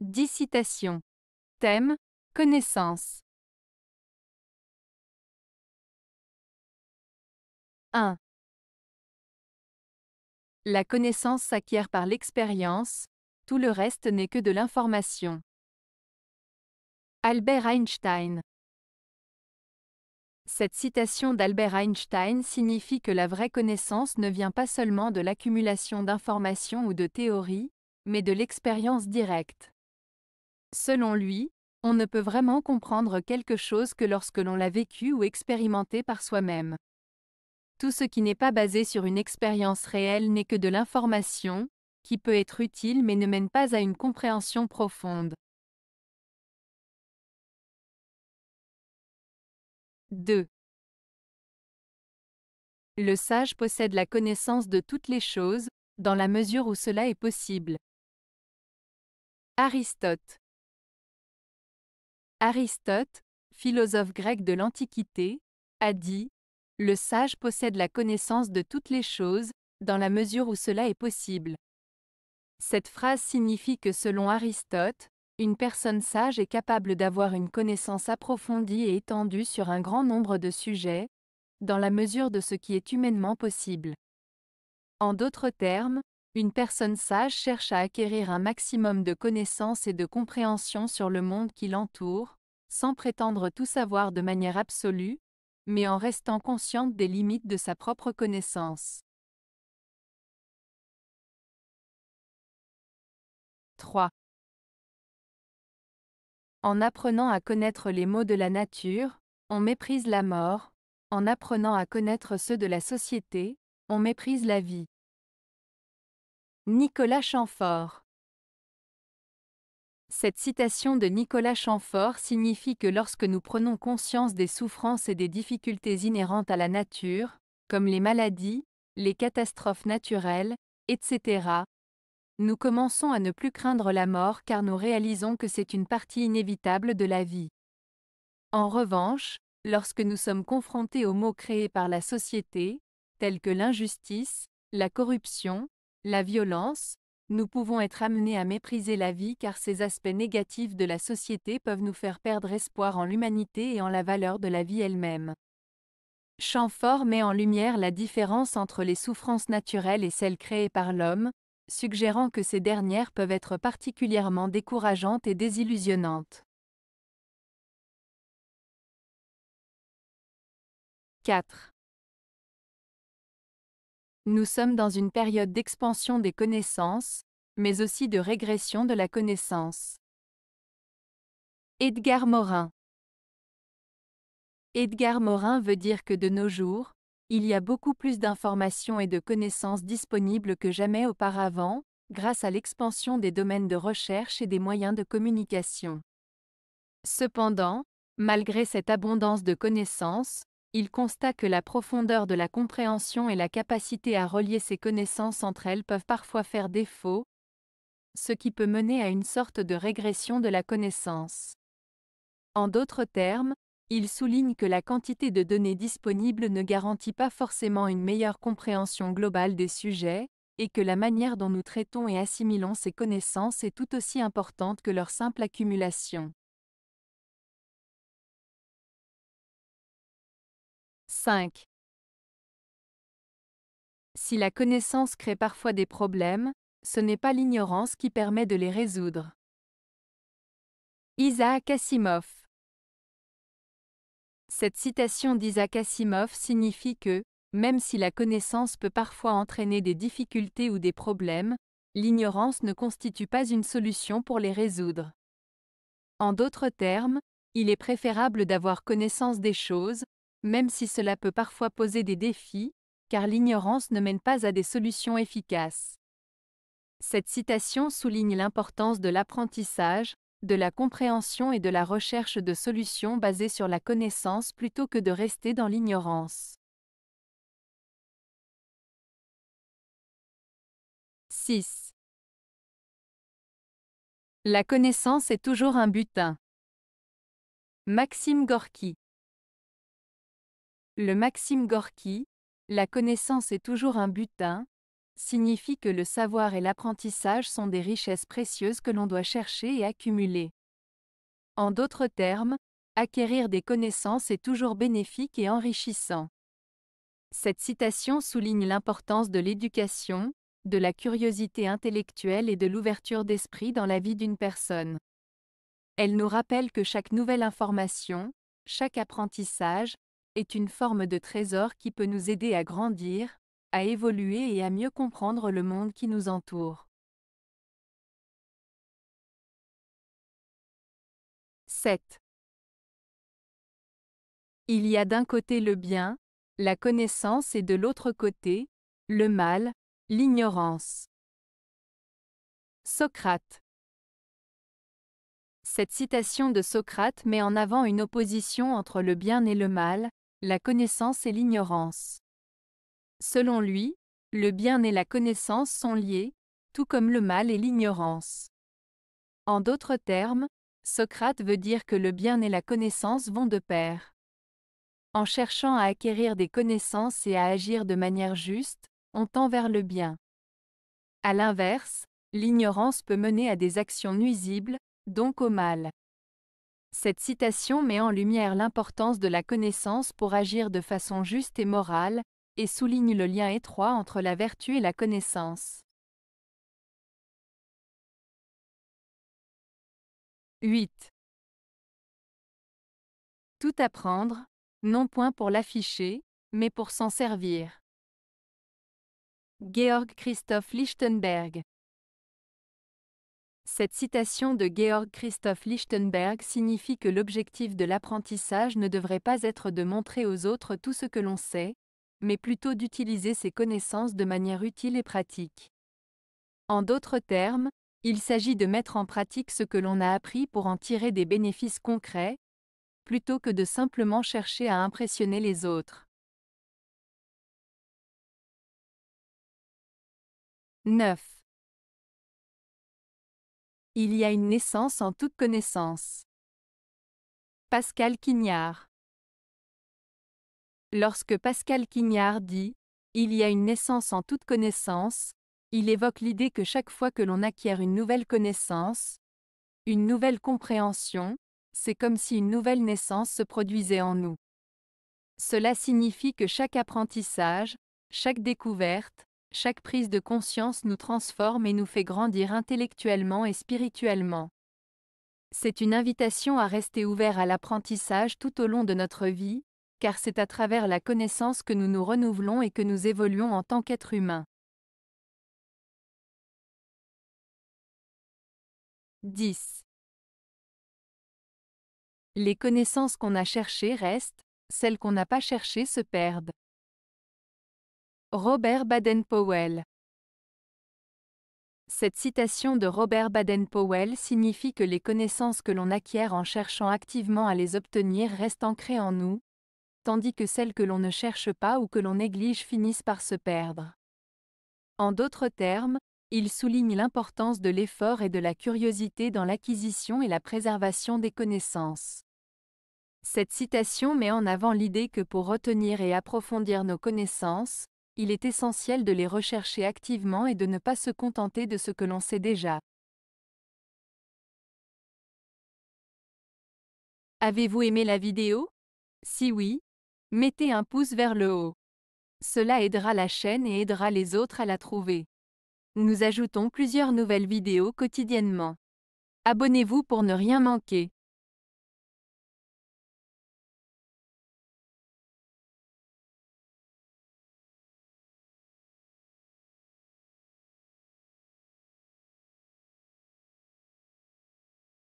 10 citations. Thème: connaissance. 1. La connaissance s'acquiert par l'expérience, tout le reste n'est que de l'information. Albert Einstein. Cette citation d'Albert Einstein signifie que la vraie connaissance ne vient pas seulement de l'accumulation d'informations ou de théories, mais de l'expérience directe. Selon lui, on ne peut vraiment comprendre quelque chose que lorsque l'on l'a vécu ou expérimenté par soi-même. Tout ce qui n'est pas basé sur une expérience réelle n'est que de l'information, qui peut être utile mais ne mène pas à une compréhension profonde. 2. Le sage possède la connaissance de toutes les choses, dans la mesure où cela est possible. Aristote. Aristote, philosophe grec de l'Antiquité, a dit « Le sage possède la connaissance de toutes les choses, dans la mesure où cela est possible ». Cette phrase signifie que selon Aristote, une personne sage est capable d'avoir une connaissance approfondie et étendue sur un grand nombre de sujets, dans la mesure de ce qui est humainement possible. En d'autres termes, une personne sage cherche à acquérir un maximum de connaissances et de compréhension sur le monde qui l'entoure, sans prétendre tout savoir de manière absolue, mais en restant consciente des limites de sa propre connaissance. 3. En apprenant à connaître les maux de la nature, on méprise la mort, en apprenant à connaître ceux de la société, on méprise la vie. Nicolas Chamfort. Cette citation de Nicolas Chamfort signifie que lorsque nous prenons conscience des souffrances et des difficultés inhérentes à la nature, comme les maladies, les catastrophes naturelles, etc., nous commençons à ne plus craindre la mort car nous réalisons que c'est une partie inévitable de la vie. En revanche, lorsque nous sommes confrontés aux maux créés par la société, tels que l'injustice, la corruption, la violence, nous pouvons être amenés à mépriser la vie car ces aspects négatifs de la société peuvent nous faire perdre espoir en l'humanité et en la valeur de la vie elle-même. Chamfort met en lumière la différence entre les souffrances naturelles et celles créées par l'homme, suggérant que ces dernières peuvent être particulièrement décourageantes et désillusionnantes. 4. Nous sommes dans une période d'expansion des connaissances, mais aussi de régression de la connaissance. Edgar Morin. Edgar Morin veut dire que de nos jours, il y a beaucoup plus d'informations et de connaissances disponibles que jamais auparavant, grâce à l'expansion des domaines de recherche et des moyens de communication. Cependant, malgré cette abondance de connaissances, il constate que la profondeur de la compréhension et la capacité à relier ces connaissances entre elles peuvent parfois faire défaut, ce qui peut mener à une sorte de régression de la connaissance. En d'autres termes, il souligne que la quantité de données disponibles ne garantit pas forcément une meilleure compréhension globale des sujets, et que la manière dont nous traitons et assimilons ces connaissances est tout aussi importante que leur simple accumulation. 5. Si la connaissance crée parfois des problèmes, ce n'est pas l'ignorance qui permet de les résoudre. Isaac Asimov. Cette citation d'Isaac Asimov signifie que, même si la connaissance peut parfois entraîner des difficultés ou des problèmes, l'ignorance ne constitue pas une solution pour les résoudre. En d'autres termes, il est préférable d'avoir connaissance des choses, même si cela peut parfois poser des défis, car l'ignorance ne mène pas à des solutions efficaces. Cette citation souligne l'importance de l'apprentissage, de la compréhension et de la recherche de solutions basées sur la connaissance plutôt que de rester dans l'ignorance. 6. La connaissance est toujours un butin. Maxime Gorky. Le Maxime Gorky, la connaissance est toujours un butin, signifie que le savoir et l'apprentissage sont des richesses précieuses que l'on doit chercher et accumuler. En d'autres termes, acquérir des connaissances est toujours bénéfique et enrichissant. Cette citation souligne l'importance de l'éducation, de la curiosité intellectuelle et de l'ouverture d'esprit dans la vie d'une personne. Elle nous rappelle que chaque nouvelle information, chaque apprentissage, est une forme de trésor qui peut nous aider à grandir, à évoluer et à mieux comprendre le monde qui nous entoure. 7. Il y a d'un côté le bien, la connaissance et de l'autre côté, le mal, l'ignorance. Socrate. Cette citation de Socrate met en avant une opposition entre le bien et le mal, la connaissance et l'ignorance. Selon lui, le bien et la connaissance sont liés, tout comme le mal et l'ignorance. En d'autres termes, Socrate veut dire que le bien et la connaissance vont de pair. En cherchant à acquérir des connaissances et à agir de manière juste, on tend vers le bien. À l'inverse, l'ignorance peut mener à des actions nuisibles, donc au mal. Cette citation met en lumière l'importance de la connaissance pour agir de façon juste et morale, et souligne le lien étroit entre la vertu et la connaissance. 8. Tout apprendre, non point pour l'afficher, mais pour s'en servir. Georg Christoph Lichtenberg. Cette citation de Georg Christoph Lichtenberg signifie que l'objectif de l'apprentissage ne devrait pas être de montrer aux autres tout ce que l'on sait, mais plutôt d'utiliser ces connaissances de manière utile et pratique. En d'autres termes, il s'agit de mettre en pratique ce que l'on a appris pour en tirer des bénéfices concrets, plutôt que de simplement chercher à impressionner les autres. 9. Il y a une naissance en toute connaissance. Pascal Quignard. Lorsque Pascal Quignard dit « Il y a une naissance en toute connaissance », il évoque l'idée que chaque fois que l'on acquiert une nouvelle connaissance, une nouvelle compréhension, c'est comme si une nouvelle naissance se produisait en nous. Cela signifie que chaque apprentissage, chaque découverte, chaque prise de conscience nous transforme et nous fait grandir intellectuellement et spirituellement. C'est une invitation à rester ouvert à l'apprentissage tout au long de notre vie, car c'est à travers la connaissance que nous nous renouvelons et que nous évoluons en tant qu'êtres humains. 10. Les connaissances qu'on a cherchées restent, celles qu'on n'a pas cherchées se perdent. Robert Baden-Powell. Cette citation de Robert Baden-Powell signifie que les connaissances que l'on acquiert en cherchant activement à les obtenir restent ancrées en nous, tandis que celles que l'on ne cherche pas ou que l'on néglige finissent par se perdre. En d'autres termes, il souligne l'importance de l'effort et de la curiosité dans l'acquisition et la préservation des connaissances. Cette citation met en avant l'idée que pour retenir et approfondir nos connaissances, il est essentiel de les rechercher activement et de ne pas se contenter de ce que l'on sait déjà. Avez-vous aimé la vidéo? Si oui, mettez un pouce vers le haut. Cela aidera la chaîne et aidera les autres à la trouver. Nous ajoutons plusieurs nouvelles vidéos quotidiennement. Abonnez-vous pour ne rien manquer.